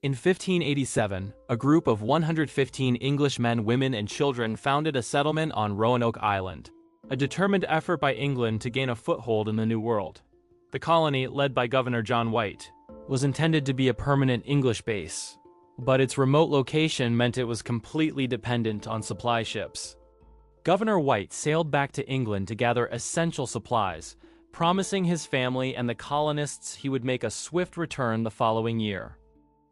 In 1587, a group of 115 English men, women, and children founded a settlement on Roanoke Island, a determined effort by England to gain a foothold in the New World. The colony, led by Governor John White, was intended to be a permanent English base, but its remote location meant it was completely dependent on supply ships. Governor White sailed back to England to gather essential supplies, promising his family and the colonists he would make a swift return the following year.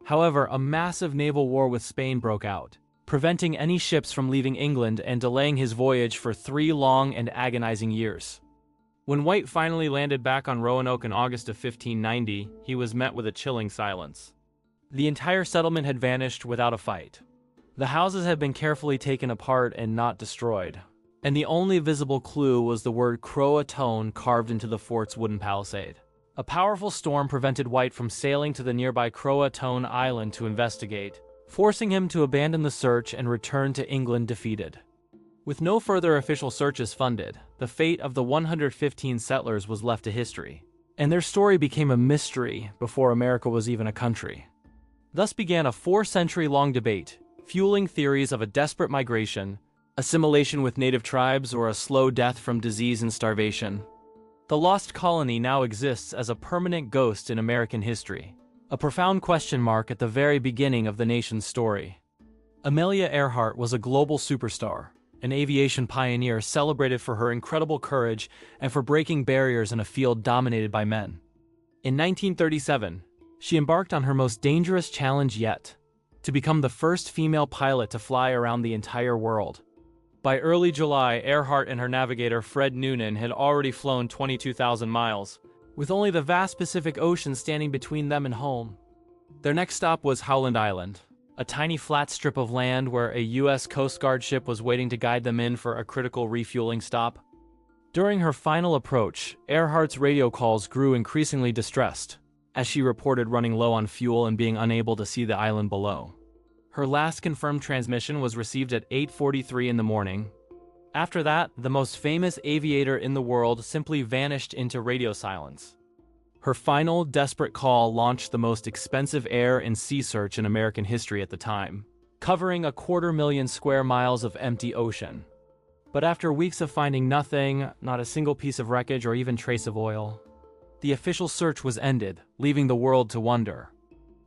However, a massive naval war with Spain broke out, preventing any ships from leaving England and delaying his voyage for 3 long and agonizing years. When White finally landed back on Roanoke in August of 1590, he was met with a chilling silence. The entire settlement had vanished without a fight. The houses had been carefully taken apart and not destroyed, and the only visible clue was the word Croatoan carved into the fort's wooden palisade. A powerful storm prevented White from sailing to the nearby Croatoan island to investigate, forcing him to abandon the search and return to England defeated. With no further official searches funded, the fate of the 115 settlers was left to history, and their story became a mystery before America was even a country. Thus began a 4-century-long debate, fueling theories of a desperate migration, assimilation with native tribes, or a slow death from disease and starvation. The lost colony now exists as a permanent ghost in American history, a profound question mark at the very beginning of the nation's story. Amelia Earhart was a global superstar, an aviation pioneer celebrated for her incredible courage and for breaking barriers in a field dominated by men. In 1937, she embarked on her most dangerous challenge yet, to become the first female pilot to fly around the entire world. By early July, Earhart and her navigator Fred Noonan had already flown 22,000 miles, with only the vast Pacific Ocean standing between them and home. Their next stop was Howland Island, a tiny flat strip of land where a U.S. Coast Guard ship was waiting to guide them in for a critical refueling stop. During her final approach, Earhart's radio calls grew increasingly distressed, as she reported running low on fuel and being unable to see the island below. Her last confirmed transmission was received at 8:43 in the morning. After that, the most famous aviator in the world simply vanished into radio silence. Her final, desperate call launched the most expensive air and sea search in American history at the time, covering 250,000 square miles of empty ocean. But after weeks of finding nothing, not a single piece of wreckage or even trace of oil, the official search was ended, leaving the world to wonder.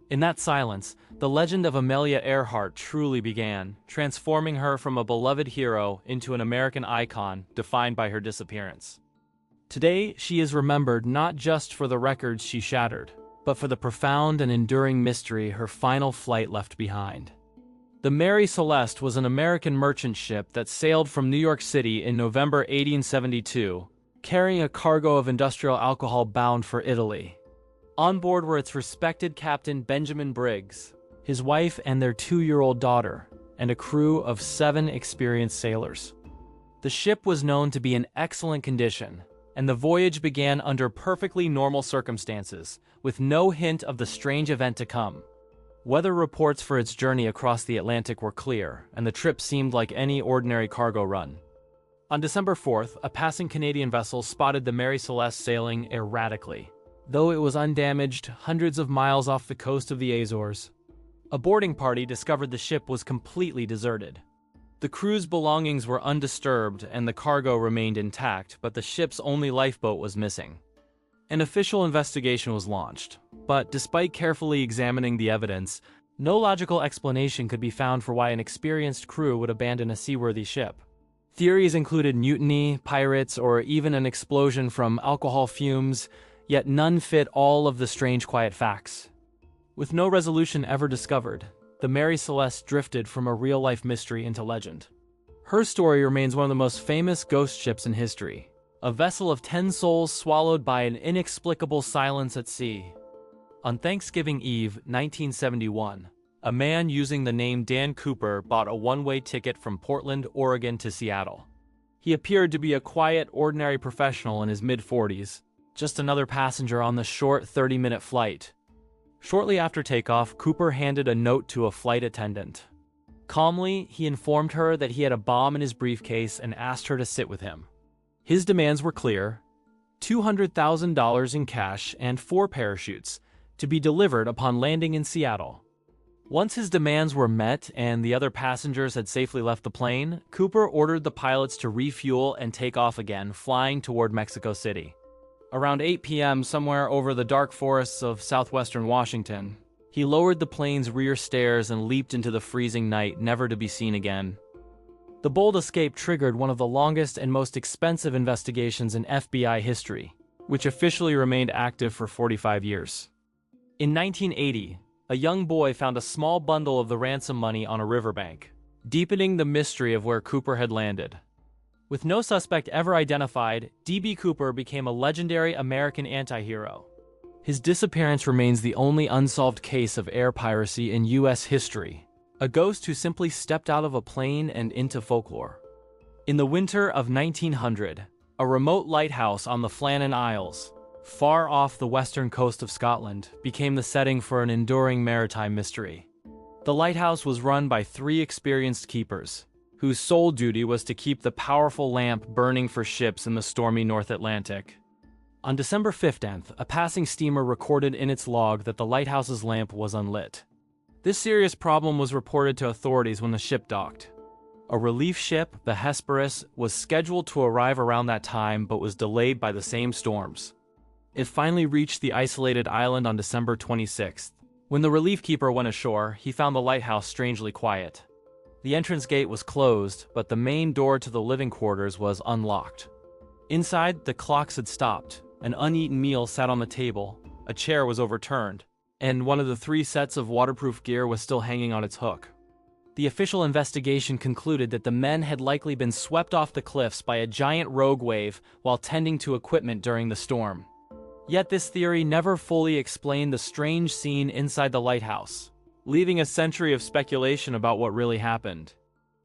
In that silence, the legend of Amelia Earhart truly began, transforming her from a beloved hero into an American icon defined by her disappearance. Today, she is remembered not just for the records she shattered, but for the profound and enduring mystery her final flight left behind. The Mary Celeste was an American merchant ship that sailed from New York City in November 1872, carrying a cargo of industrial alcohol bound for Italy. On board were its respected captain Benjamin Briggs, his wife and their 2-year-old daughter, and a crew of 7 experienced sailors. The ship was known to be in excellent condition, and the voyage began under perfectly normal circumstances, with no hint of the strange event to come. Weather reports for its journey across the Atlantic were clear, and the trip seemed like any ordinary cargo run. On December 4th, a passing Canadian vessel spotted the Mary Celeste sailing erratically, though it was undamaged hundreds of miles off the coast of the Azores. A boarding party discovered the ship was completely deserted. The crew's belongings were undisturbed and the cargo remained intact, but the ship's only lifeboat was missing. An official investigation was launched, but despite carefully examining the evidence, no logical explanation could be found for why an experienced crew would abandon a seaworthy ship. Theories included mutiny, pirates, or even an explosion from alcohol fumes, yet none fit all of the strange quiet facts. With no resolution ever discovered, the Mary Celeste drifted from a real-life mystery into legend. Her story remains one of the most famous ghost ships in history, a vessel of 10 souls swallowed by an inexplicable silence at sea. On Thanksgiving Eve, 1971, a man using the name Dan Cooper bought a one-way ticket from Portland, Oregon to Seattle. He appeared to be a quiet, ordinary professional in his mid-40s, just another passenger on the short 30-minute flight. Shortly after takeoff, Cooper handed a note to a flight attendant. Calmly, he informed her that he had a bomb in his briefcase and asked her to sit with him. His demands were clear: $200,000 in cash and 4 parachutes, to be delivered upon landing in Seattle. Once his demands were met and the other passengers had safely left the plane, Cooper ordered the pilots to refuel and take off again, flying toward Mexico City. Around 8 p.m., somewhere over the dark forests of southwestern Washington, he lowered the plane's rear stairs and leaped into the freezing night, never to be seen again. The bold escape triggered one of the longest and most expensive investigations in FBI history, which officially remained active for 45 years. In 1980, a young boy found a small bundle of the ransom money on a riverbank, deepening the mystery of where Cooper had landed. With no suspect ever identified, D.B. Cooper became a legendary American anti-hero. His disappearance remains the only unsolved case of air piracy in U.S. history, a ghost who simply stepped out of a plane and into folklore. In the winter of 1900, a remote lighthouse on the Flannan Isles, far off the western coast of Scotland, became the setting for an enduring maritime mystery. The lighthouse was run by 3 experienced keepers, whose sole duty was to keep the powerful lamp burning for ships in the stormy North Atlantic. On December 15th, a passing steamer recorded in its log that the lighthouse's lamp was unlit. This serious problem was reported to authorities when the ship docked. A relief ship, the Hesperus, was scheduled to arrive around that time but was delayed by the same storms. It finally reached the isolated island on December 26th. When the relief keeper went ashore, he found the lighthouse strangely quiet. The entrance gate was closed, but the main door to the living quarters was unlocked. Inside, the clocks had stopped, an uneaten meal sat on the table, a chair was overturned, and one of the 3 sets of waterproof gear was still hanging on its hook. The official investigation concluded that the men had likely been swept off the cliffs by a giant rogue wave while tending to equipment during the storm. Yet this theory never fully explained the strange scene inside the lighthouse, leaving a century of speculation about what really happened.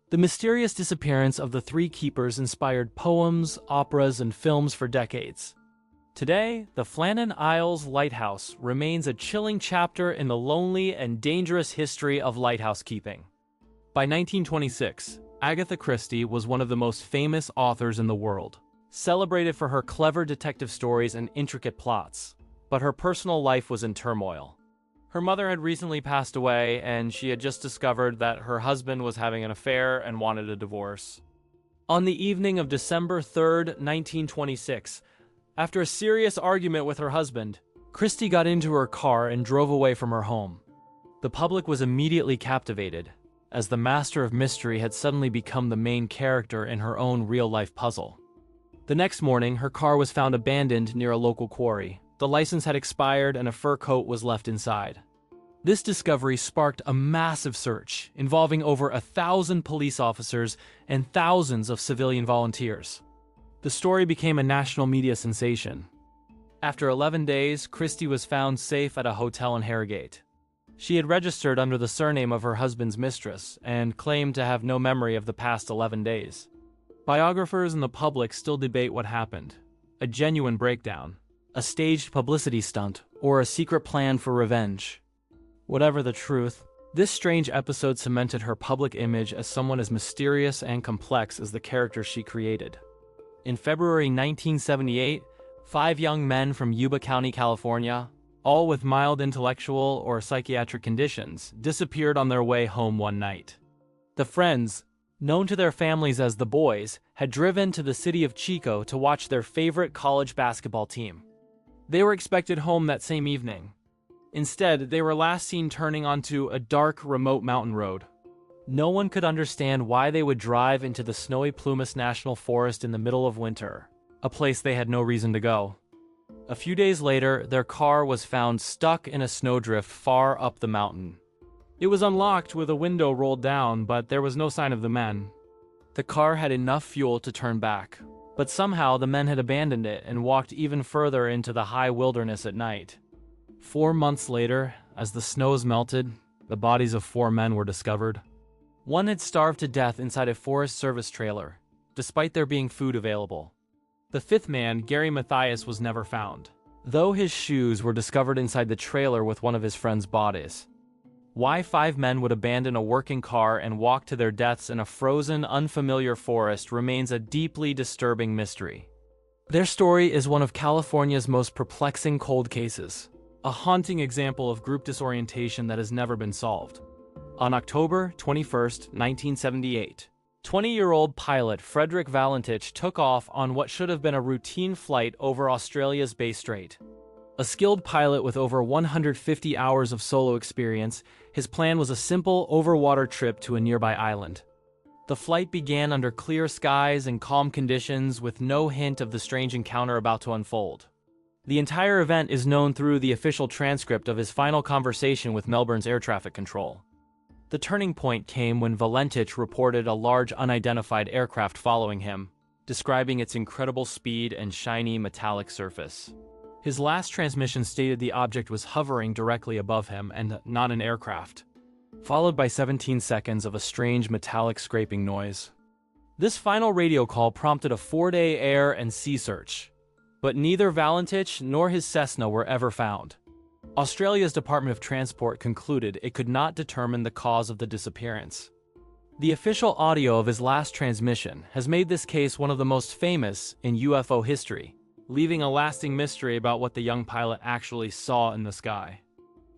The mysterious disappearance of the 3 keepers inspired poems, operas, and films for decades. Today, the Flannan Isles Lighthouse remains a chilling chapter in the lonely and dangerous history of lighthouse keeping. By 1926, Agatha Christie was one of the most famous authors in the world, celebrated for her clever detective stories and intricate plots, but her personal life was in turmoil. Her mother had recently passed away, and she had just discovered that her husband was having an affair and wanted a divorce. On the evening of December 3rd, 1926, after a serious argument with her husband, Christie got into her car and drove away from her home. The public was immediately captivated, as the master of mystery had suddenly become the main character in her own real-life puzzle. The next morning, her car was found abandoned near a local quarry. The license had expired and a fur coat was left inside. This discovery sparked a massive search, involving over 1,000 police officers and thousands of civilian volunteers. The story became a national media sensation. After 11 days, Christie was found safe at a hotel in Harrogate. She had registered under the surname of her husband's mistress and claimed to have no memory of the past 11 days. Biographers and the public still debate what happened: a genuine breakdown, a staged publicity stunt, or a secret plan for revenge. Whatever the truth, this strange episode cemented her public image as someone as mysterious and complex as the character she created. In February 1978, 5 young men from Yuba County, California, all with mild intellectual or psychiatric conditions, disappeared on their way home one night. The friends, known to their families as the Boys, had driven to the city of Chico to watch their favorite college basketball team. They were expected home that same evening. Instead, they were last seen turning onto a dark, remote mountain road. No one could understand why they would drive into the snowy Plumas National Forest in the middle of winter, a place they had no reason to go. A few days later, their car was found stuck in a snowdrift far up the mountain. It was unlocked with a window rolled down, but there was no sign of the men. The car had enough fuel to turn back, but somehow the men had abandoned it and walked even further into the high wilderness at night. 4 months later, as the snows melted, the bodies of 4 men were discovered. One had starved to death inside a Forest Service trailer, despite there being food available. The 5th man, Gary Mathias, was never found, though his shoes were discovered inside the trailer with one of his friend's bodies. Why 5 men would abandon a working car and walk to their deaths in a frozen, unfamiliar forest remains a deeply disturbing mystery. Their story is one of California's most perplexing cold cases, a haunting example of group disorientation that has never been solved. On October 21, 1978, 20-year-old pilot Frederick Valentich took off on what should have been a routine flight over Australia's Bay Strait. A skilled pilot with over 150 hours of solo experience, his plan was a simple overwater trip to a nearby island. The flight began under clear skies and calm conditions with no hint of the strange encounter about to unfold. The entire event is known through the official transcript of his final conversation with Melbourne's air traffic control. The turning point came when Valentich reported a large unidentified aircraft following him, describing its incredible speed and shiny metallic surface. His last transmission stated the object was hovering directly above him and not an aircraft, followed by 17 seconds of a strange metallic scraping noise. This final radio call prompted a 4-day air and sea search, but neither Valentich nor his Cessna were ever found. Australia's Department of Transport concluded it could not determine the cause of the disappearance. The official audio of his last transmission has made this case one of the most famous in UFO history, leaving a lasting mystery about what the young pilot actually saw in the sky.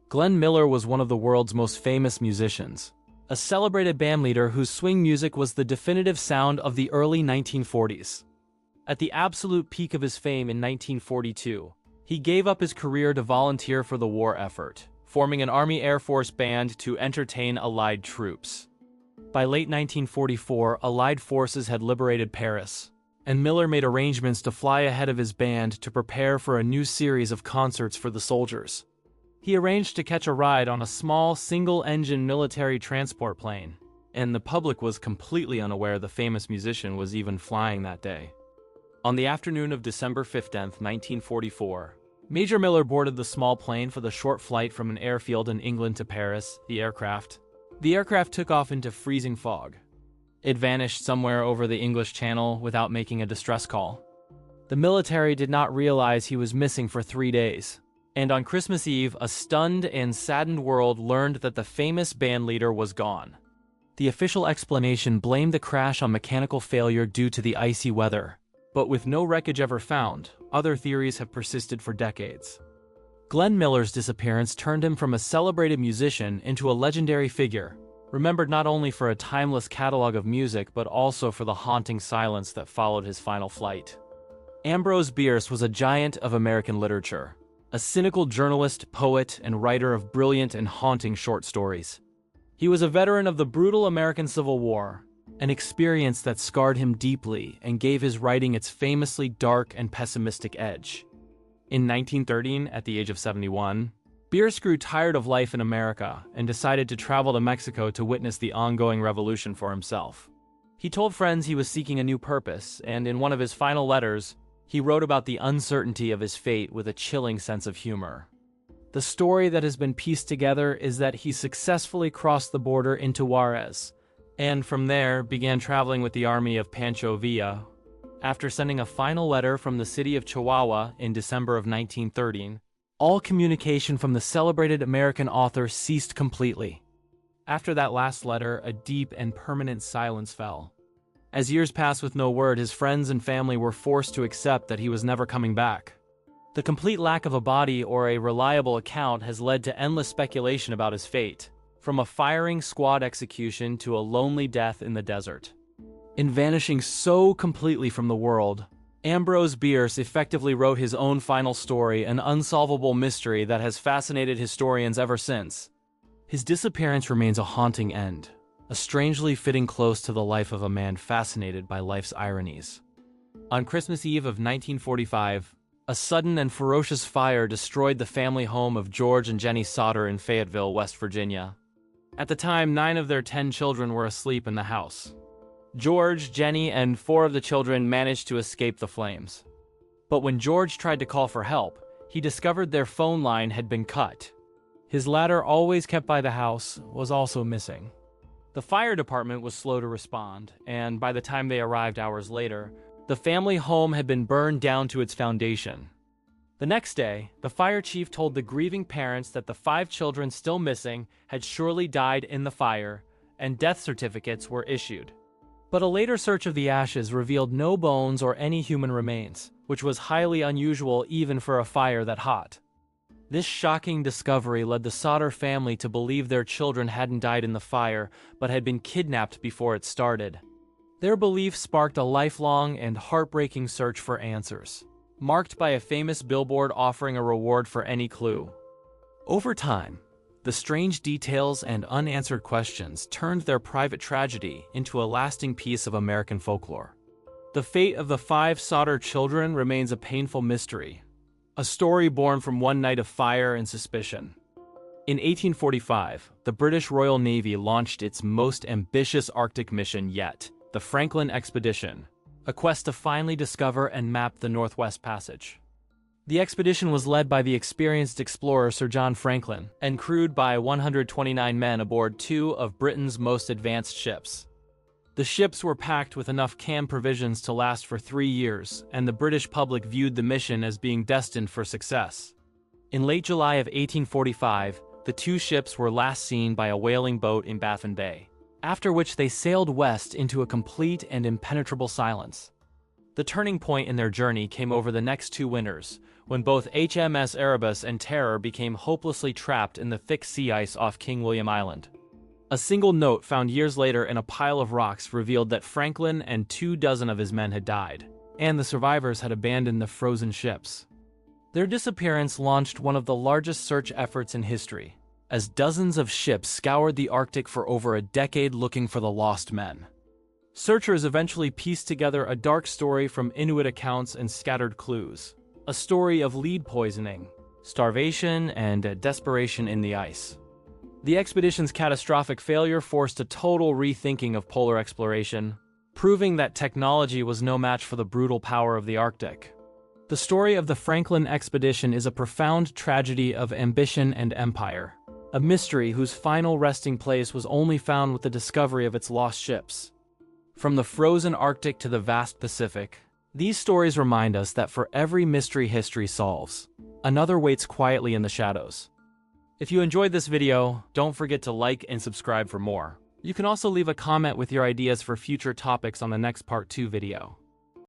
Glenn Miller was one of the world's most famous musicians, a celebrated bandleader whose swing music was the definitive sound of the early 1940s. At the absolute peak of his fame in 1942, he gave up his career to volunteer for the war effort, forming an Army Air Force band to entertain Allied troops. By late 1944, Allied forces had liberated Paris, and Miller made arrangements to fly ahead of his band to prepare for a new series of concerts for the soldiers. He arranged to catch a ride on a small, single-engine military transport plane, and the public was completely unaware the famous musician was even flying that day. On the afternoon of December 15, 1944, Major Miller boarded the small plane for the short flight from an airfield in England to Paris. The aircraft took off into freezing fog. It vanished somewhere over the English Channel without making a distress call. The military did not realize he was missing for 3 days, and on Christmas Eve, a stunned and saddened world learned that the famous bandleader was gone. The official explanation blamed the crash on mechanical failure due to the icy weather, but with no wreckage ever found, other theories have persisted for decades. Glenn Miller's disappearance turned him from a celebrated musician into a legendary figure, remembered not only for a timeless catalog of music but also for the haunting silence that followed his final flight. Ambrose Bierce was a giant of American literature, a cynical journalist, poet, and writer of brilliant and haunting short stories. He was a veteran of the brutal American Civil War, an experience that scarred him deeply and gave his writing its famously dark and pessimistic edge. In 1913, at the age of 71, Bierce grew tired of life in America and decided to travel to Mexico to witness the ongoing revolution for himself. He told friends he was seeking a new purpose, and in one of his final letters, he wrote about the uncertainty of his fate with a chilling sense of humor. The story that has been pieced together is that he successfully crossed the border into Juarez, and from there began traveling with the army of Pancho Villa. After sending a final letter from the city of Chihuahua in December of 1913, all communication from the celebrated American author ceased completely. After that last letter, a deep and permanent silence fell. As years passed with no word, his friends and family were forced to accept that he was never coming back. The complete lack of a body or a reliable account has led to endless speculation about his fate, from a firing squad execution to a lonely death in the desert. In vanishing so completely from the world, Ambrose Bierce effectively wrote his own final story, an unsolvable mystery that has fascinated historians ever since. His disappearance remains a haunting end, a strangely fitting close to the life of a man fascinated by life's ironies. On Christmas Eve of 1945, a sudden and ferocious fire destroyed the family home of George and Jenny Sodder in Fayetteville, West Virginia. At the time, 9 of their 10 children were asleep in the house. George, Jenny, and 4 of the children managed to escape the flames. But when George tried to call for help, he discovered their phone line had been cut. His ladder, always kept by the house, was also missing. The fire department was slow to respond, and by the time they arrived hours later, the family home had been burned down to its foundation. The next day, the fire chief told the grieving parents that the 5 children still missing had surely died in the fire, and death certificates were issued. But a later search of the ashes revealed no bones or any human remains, which was highly unusual even for a fire that hot. This shocking discovery led the Sodder family to believe their children hadn't died in the fire, but had been kidnapped before it started. Their belief sparked a lifelong and heartbreaking search for answers, marked by a famous billboard offering a reward for any clue. Over time, the strange details and unanswered questions turned their private tragedy into a lasting piece of American folklore. The fate of the 5 Sodder children remains a painful mystery, a story born from one night of fire and suspicion. In 1845, the British Royal Navy launched its most ambitious Arctic mission yet, the Franklin Expedition, a quest to finally discover and map the Northwest Passage. The expedition was led by the experienced explorer Sir John Franklin and crewed by 129 men aboard 2 of Britain's most advanced ships. The ships were packed with enough canned provisions to last for 3 years, and the British public viewed the mission as being destined for success. In late July of 1845, the 2 ships were last seen by a whaling boat in Baffin Bay, after which they sailed west into a complete and impenetrable silence. The turning point in their journey came over the next 2 winters, when both HMS Erebus and Terror became hopelessly trapped in the thick sea ice off King William Island. A single note found years later in a pile of rocks revealed that Franklin and 24 of his men had died, and the survivors had abandoned the frozen ships. Their disappearance launched one of the largest search efforts in history, as dozens of ships scoured the Arctic for over a decade looking for the lost men. Searchers eventually pieced together a dark story from Inuit accounts and scattered clues, a story of lead poisoning, starvation, and desperation in the ice. The expedition's catastrophic failure forced a total rethinking of polar exploration, proving that technology was no match for the brutal power of the Arctic. The story of the Franklin expedition is a profound tragedy of ambition and empire, a mystery whose final resting place was only found with the discovery of its lost ships. From the frozen Arctic to the vast Pacific, these stories remind us that for every mystery history solves, another waits quietly in the shadows. If you enjoyed this video, don't forget to like and subscribe for more. You can also leave a comment with your ideas for future topics on the next Part 2 video.